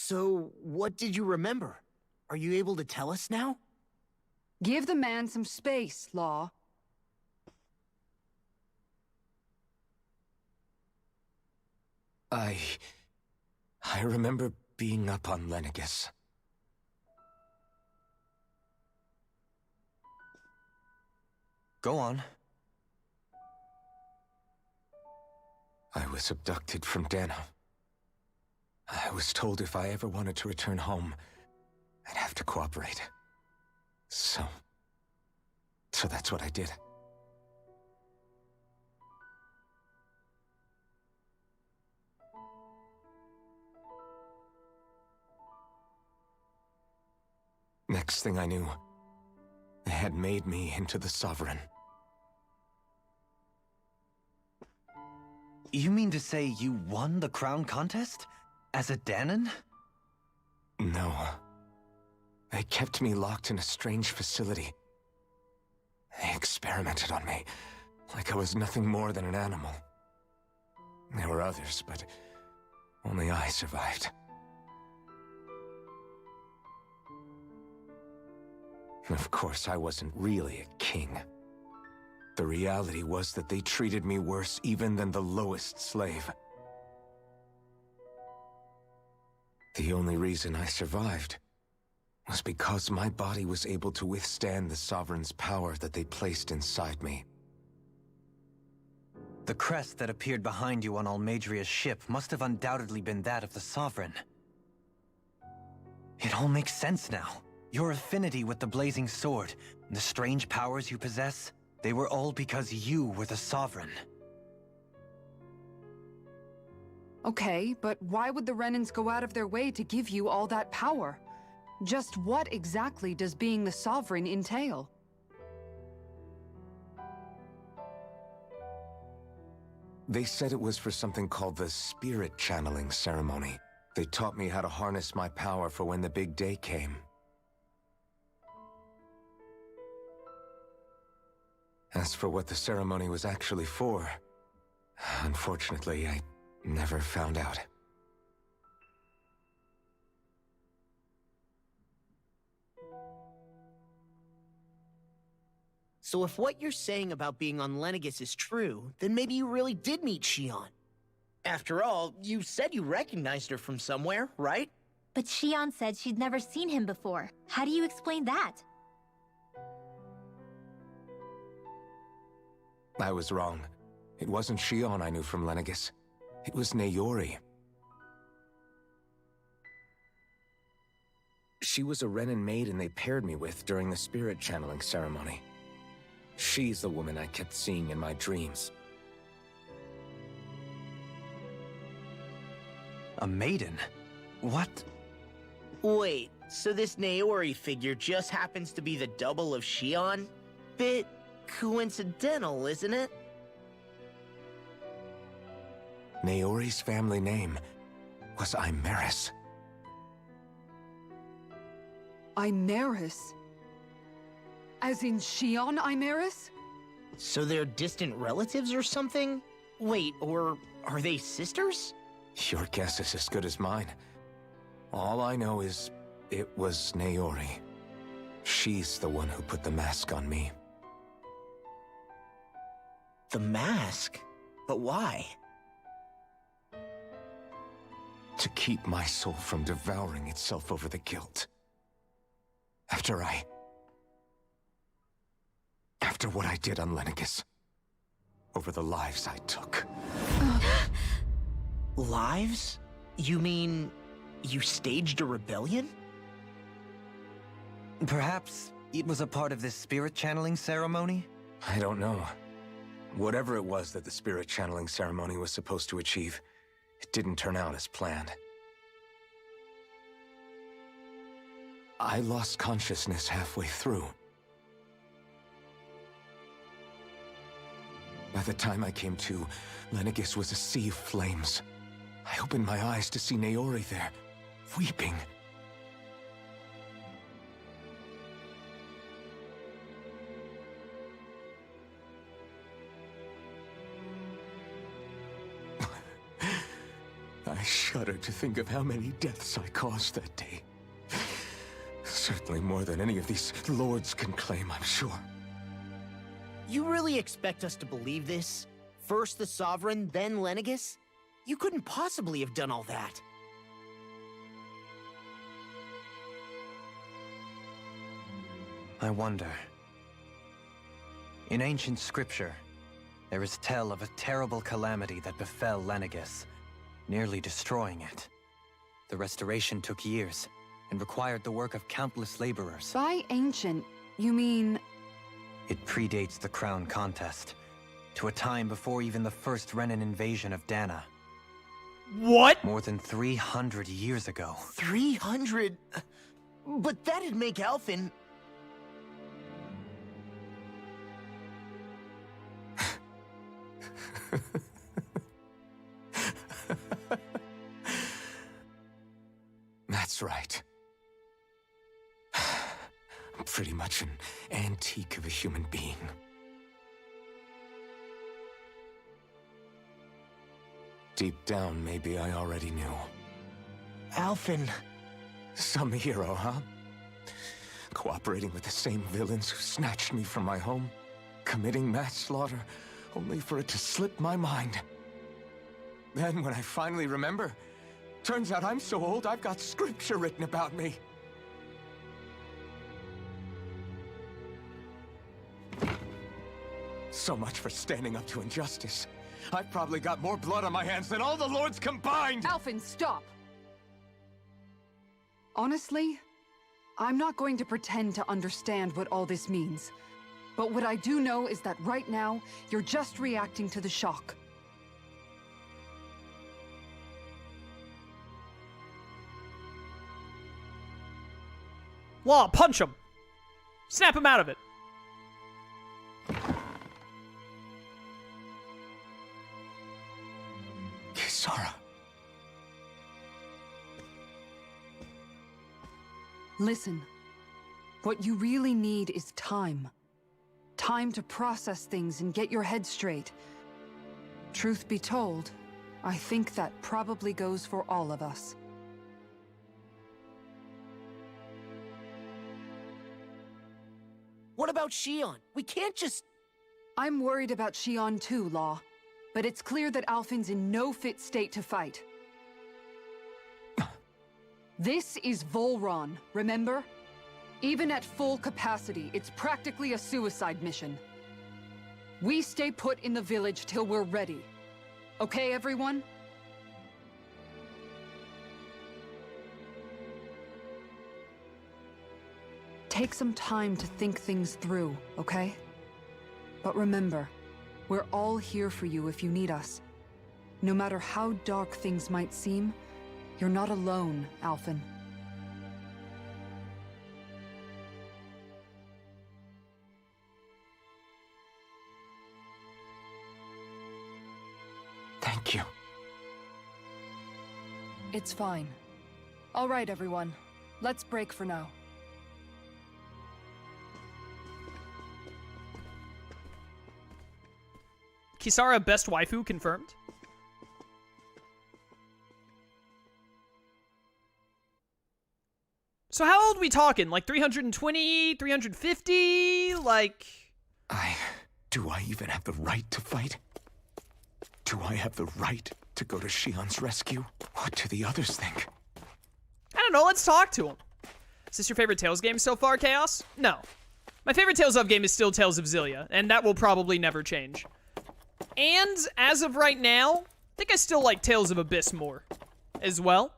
So, what did you remember? Are you able to tell us now? Give the man some space, Law. I remember being up on Lenegus. Go on. I was abducted from Dahna. I was told if I ever wanted to return home, I'd have to cooperate. So that's what I did. Next thing I knew, they had made me into the Sovereign. You mean to say you won the crown contest? As a Dahnan? No. They kept me locked in a strange facility. They experimented on me, like I was nothing more than an animal. There were others, but only I survived. Of course, I wasn't really a king. The reality was that they treated me worse even than the lowest slave. The only reason I survived was because my body was able to withstand the Sovereign's power that they placed inside me. The crest that appeared behind you on Almadria's ship must have undoubtedly been that of the Sovereign. It all makes sense now. Your affinity with the Blazing Sword, and the strange powers you possess, they were all because you were the Sovereign. Okay, but why would the Renans go out of their way to give you all that power? Just what exactly does being the Sovereign entail? They said it was for something called the Spirit Channeling Ceremony. They taught me how to harness my power for when the big day came. As for what the ceremony was actually for, unfortunately, I never found out. So if what you're saying about being on Lenegus is true, then maybe you really did meet Xion. After all, you said you recognized her from somewhere, right? But Xion said she'd never seen him before. How do you explain that? I was wrong. It wasn't Xion I knew from Lenegus. It was Naori. She was a Renan maiden they paired me with during the spirit channeling ceremony. She's the woman I kept seeing in my dreams. A maiden? What? Wait, so this Naori figure just happens to be the double of Xion? Bit coincidental, isn't it? Naori's family name was Imeris. Imeris? As in Xion Imeris? So they're distant relatives or something? Wait, or are they sisters? Your guess is as good as mine. All I know is it was Naori. She's the one who put the mask on me. The mask? But why? To keep my soul from devouring itself over the guilt. After what I did on Lenegus. Over the lives I took. Lives? You mean you staged a rebellion? Perhaps it was a part of this spirit channeling ceremony? I don't know. Whatever it was that the spirit channeling ceremony was supposed to achieve, it didn't turn out as planned. I lost consciousness halfway through. By the time I came to, Lenegus was a sea of flames. I opened my eyes to see Naori there, weeping. I I shudder to think of how many deaths I caused that day. Certainly more than any of these lords can claim, I'm sure. You really expect us to believe this? First the Sovereign, then Lenegus? You couldn't possibly have done all that. I wonder. In ancient scripture, there is tell of a terrible calamity that befell Lenegus, nearly destroying it. The restoration took years, and required the work of countless laborers. By ancient, you mean... It predates the crown contest, to a time before even the first Renan invasion of Dahna. What? More than 300 years ago. 300? But that'd make Alphen... That's right. I'm pretty much an antique of a human being. Deep down, maybe I already knew. Alphen... Some hero, huh? Cooperating with the same villains who snatched me from my home, committing mass slaughter, only for it to slip my mind. Then, when I finally remember, turns out I'm so old I've got scripture written about me. So much for standing up to injustice. I've probably got more blood on my hands than all the lords combined! Alphen, stop! Honestly, I'm not going to pretend to understand what all this means. But what I do know is that right now, you're just reacting to the shock. Law, punch him. Snap him out of it. Kisara. Listen, what you really need is time. Time to process things and get your head straight. Truth be told, I think that probably goes for all of us. What about Shion? We can't just... I'm worried about Shion too, Law. But it's clear that Alphen's in no fit state to fight. This is Volron, remember? Even at full capacity, it's practically a suicide mission. We stay put in the village till we're ready. Okay, everyone? Take some time to think things through, okay? But remember, we're all here for you if you need us. No matter how dark things might seem, you're not alone, Alphen. Thank you. It's fine. All right, everyone. Let's break for now. Kisara best waifu confirmed. So how old are we talking? Like 320, 350? Like... Do I even have the right to fight? Do I have the right to go to Shion's rescue? What do the others think? I don't know, let's talk to him. Is this your favorite Tales game so far, Chaos? No. My favorite Tales of game is still Tales of Xillia, and that will probably never change. And, as of right now, I think I still like Tales of Abyss more, as well.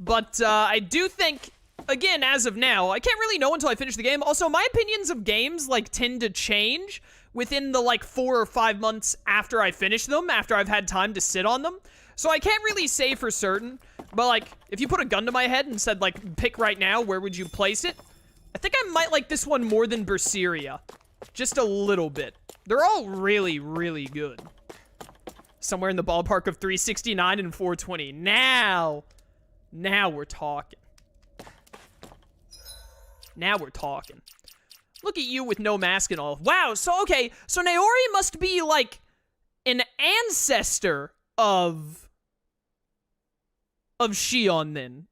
But, I do think, again, as of now, I can't really know until I finish the game. Also, my opinions of games, like, tend to change within the, like, 4 or 5 months after I finish them, after I've had time to sit on them. So I can't really say for certain, but, like, if you put a gun to my head and said, like, pick right now, where would you place it? I think I might like this one more than Berseria. Just a little bit. They're all really, really good. Somewhere in the ballpark of 369 and 420. Now we're talking. Now we're talking. Look at you with no mask and all. Wow, so okay, so Naori must be like an ancestor of of Shion then.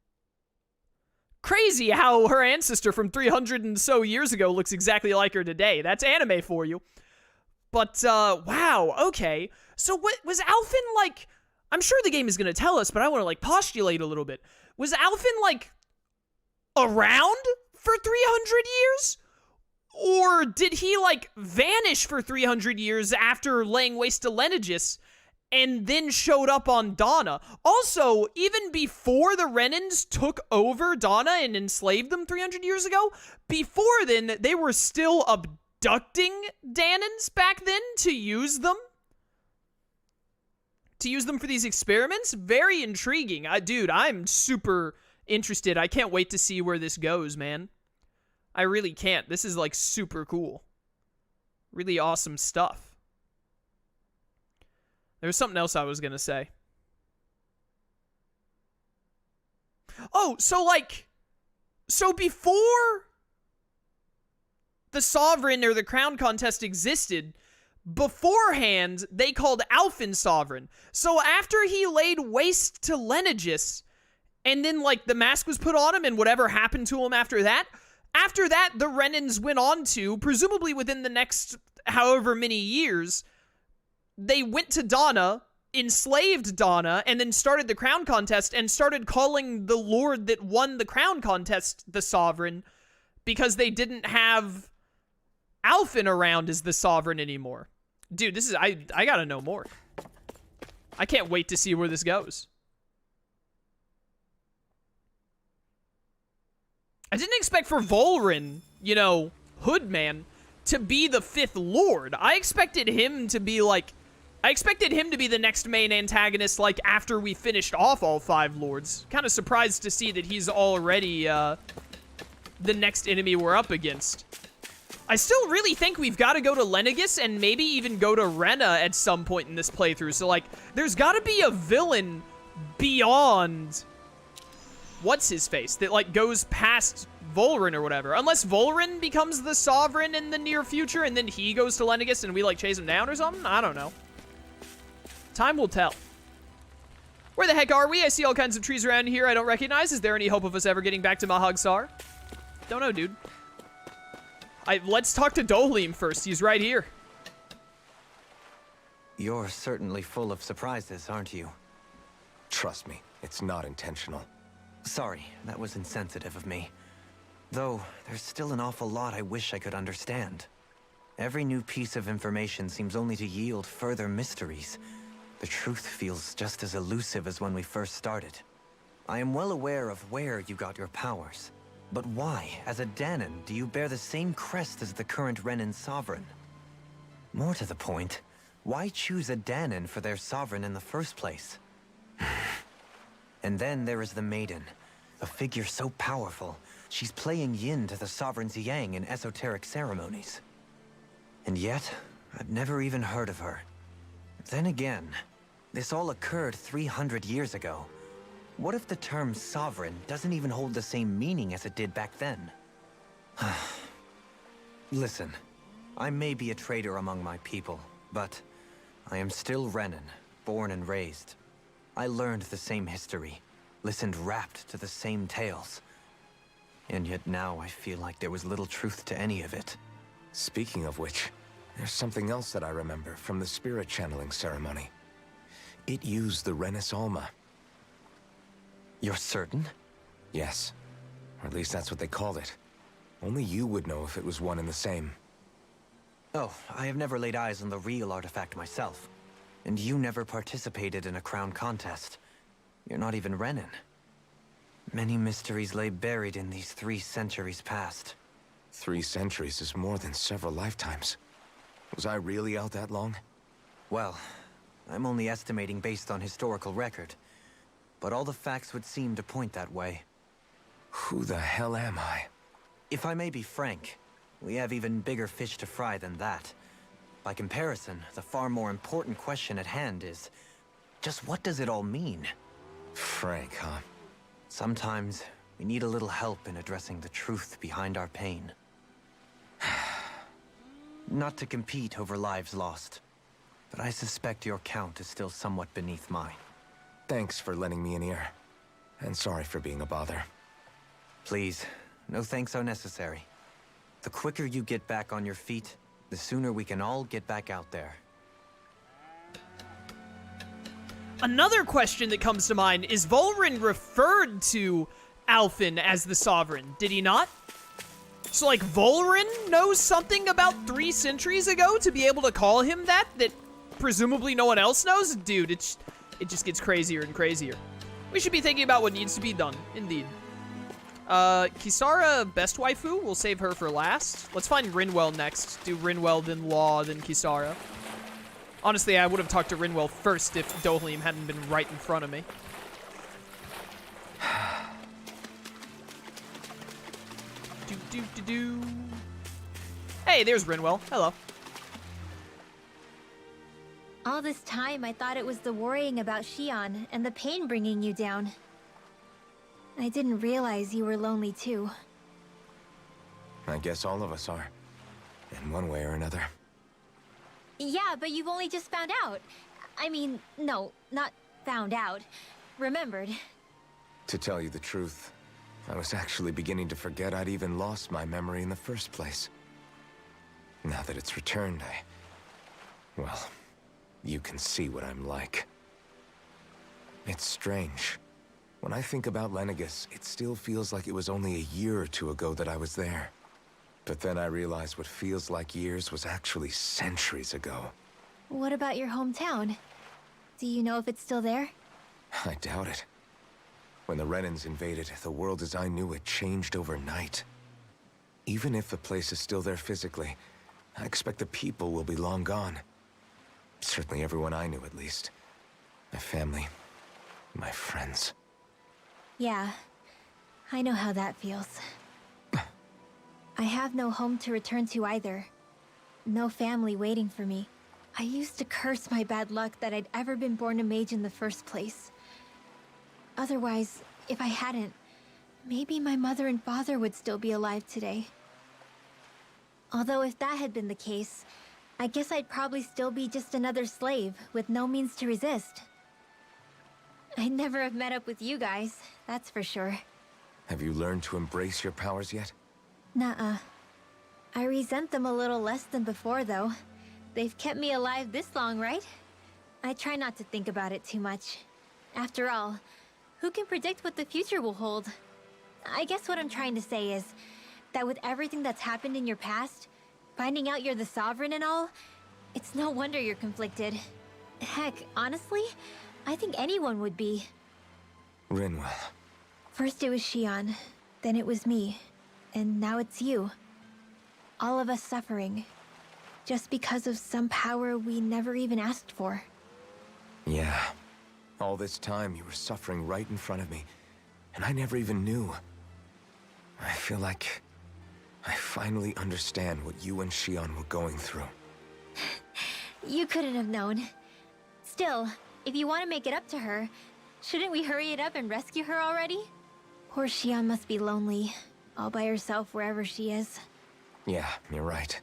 Crazy how her ancestor from 300 and so years ago looks exactly like her today. That's anime for you. But, wow, okay. So what, was Alphen, like, I'm sure the game is going to tell us, but I want to, like, postulate a little bit. Was Alphen, like, around for 300 years? Or did he, like, vanish for 300 years after laying waste to Lenegis and then showed up on Dahna? Also, even before the Renans took over Dahna and enslaved them 300 years ago, before then, they were still abducting Dahnans back then to use them? To use them for these experiments? Very intriguing. Dude, I'm super interested. I can't wait to see where this goes, man. I really can't. This is, like, super cool. Really awesome stuff. There was something else I was gonna say. Oh, so, like... So before the Sovereign or the Crown Contest existed, beforehand, they called Alphen Sovereign. So after he laid waste to Lenegis, and then, like, the mask was put on him and whatever happened to him after that, the Renans went on to, presumably within the next however many years, they went to Dahna, enslaved Dahna, and then started the Crown Contest and started calling the lord that won the Crown Contest the Sovereign because they didn't have Alphen around as the Sovereign anymore. Dude, this is, I gotta know more. I can't wait to see where this goes. I didn't expect for Volrin, you know, Hoodman, to be the 5th Lord. I expected him to be, like... I expected him to be the next main antagonist, like, after we finished off all 5 Lords. Kind of surprised to see that he's already, the next enemy we're up against. I still really think we've got to go to Lenegis and maybe even go to Rena at some point in this playthrough. So, like, there's got to be a villain beyond... What's-his-face that, like, goes past Volrin or whatever. Unless Volrin becomes the Sovereign in the near future and then he goes to Lenegis and we, like, chase him down or something? I don't know. Time will tell. Where the heck are we? I see all kinds of trees around here I don't recognize. Is there any hope of us ever getting back to Mahag Sar? Don't know, dude. Let's talk to Dohalim first. He's right here. You're certainly full of surprises, aren't you? Trust me, it's not intentional. Sorry, that was insensitive of me. Though, there's still an awful lot I wish I could understand. Every new piece of information seems only to yield further mysteries. The truth feels just as elusive as when we first started. I am well aware of where you got your powers. But why, as a Dahnan, do you bear the same crest as the current Renan Sovereign? More to the point, why choose a Dahnan for their Sovereign in the first place? And then there is the Maiden, a figure so powerful, she's playing yin to the Sovereign's yang in esoteric ceremonies. And yet, I've never even heard of her. Then again, this all occurred 300 years ago. What if the term Sovereign doesn't even hold the same meaning as it did back then? Listen, I may be a traitor among my people, but I am still Renan, born and raised. I learned the same history, listened rapt to the same tales. And yet now I feel like there was little truth to any of it. Speaking of which, there's something else that I remember from the spirit channeling ceremony. It used the Renis Alma. You're certain? Yes. Or at least that's what they called it. Only you would know if it was one and the same. Oh, I have never laid eyes on the real artifact myself. And you never participated in a crown contest. You're not even Renan. Many mysteries lay buried in these 3 centuries past. 3 centuries is more than several lifetimes. Was I really out that long? Well, I'm only estimating based on historical record. But all the facts would seem to point that way. Who the hell am I? If I may be frank, we have even bigger fish to fry than that. By comparison, the far more important question at hand is, just what does it all mean? Frank, huh? Sometimes, we need a little help in addressing the truth behind our pain. Not to compete over lives lost, but I suspect your count is still somewhat beneath mine. Thanks for lending me an ear. And sorry for being a bother. Please, no thanks are necessary. The quicker you get back on your feet, the sooner we can all get back out there. Another question that comes to mind is Volrin referred to Alphen as the Sovereign, did he not? So, like, Volrin knows something about 3 centuries ago to be able to call him that presumably no one else knows? Dude, it just gets crazier and crazier. We should be thinking about what needs to be done, indeed. Kisara, best waifu. We'll save her for last. Let's find Rinwell next. Do Rinwell, then Law, then Kisara. Honestly, I would have talked to Rinwell first if Dohalim hadn't been right in front of me. Do. Hey, there's Rinwell. Hello. All this time, I thought it was the worrying about Shion and the pain bringing you down. I didn't realize you were lonely too. I guess all of us are. In one way or another. Yeah, but you've only just found out. I mean, no, not found out. Remembered. To tell you the truth, I was actually beginning to forget I'd even lost my memory in the first place. Now that it's returned, well, you can see what I'm like. It's strange. When I think about Lenegus, it still feels like it was only a year or 2 ago that I was there. But then I realized what feels like years was actually centuries ago. What about your hometown? Do you know if it's still there? I doubt it. When the Renans invaded, the world as I knew it changed overnight. Even if the place is still there physically, I expect the people will be long gone. Certainly everyone I knew, at least. My family, my friends. Yeah, I know how that feels. I have no home to return to either. No family waiting for me. I used to curse my bad luck that I'd ever been born a mage in the first place. Otherwise, if I hadn't, maybe my mother and father would still be alive today. Although if that had been the case, I guess I'd probably still be just another slave with no means to resist. I'd never have met up with you guys, that's for sure. Have you learned to embrace your powers yet? Nuh-uh. I resent them a little less than before, though. They've kept me alive this long, right? I try not to think about it too much. After all, who can predict what the future will hold? I guess what I'm trying to say is that with everything that's happened in your past, finding out you're the Sovereign and all, it's no wonder you're conflicted. Heck, honestly, I think anyone would be. Rinwell. First it was Shion, then it was me, and now it's you. All of us suffering, just because of some power we never even asked for. Yeah. All this time you were suffering right in front of me, and I never even knew. I feel like I finally understand what you and Shion were going through. You couldn't have known. Still, if you want to make it up to her, shouldn't we hurry it up and rescue her already? Poor Shion must be lonely, all by herself wherever she is. Yeah, you're right.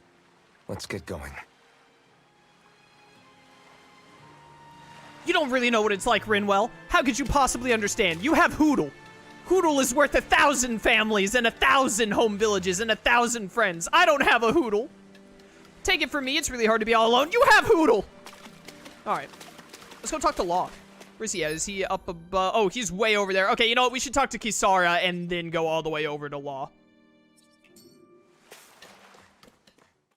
Let's get going. You don't really know what it's like, Rinwell. How could you possibly understand? You have Hootle. Hootle is worth 1,000 families and 1,000 home villages and 1,000 friends. I don't have a Hootle. Take it from me, it's really hard to be all alone. You have Hootle! Alright. Let's go talk to Law. Where's he at? Is he up above? Oh, he's way over there. Okay, you know what? We should talk to Kisara and then go all the way over to Law.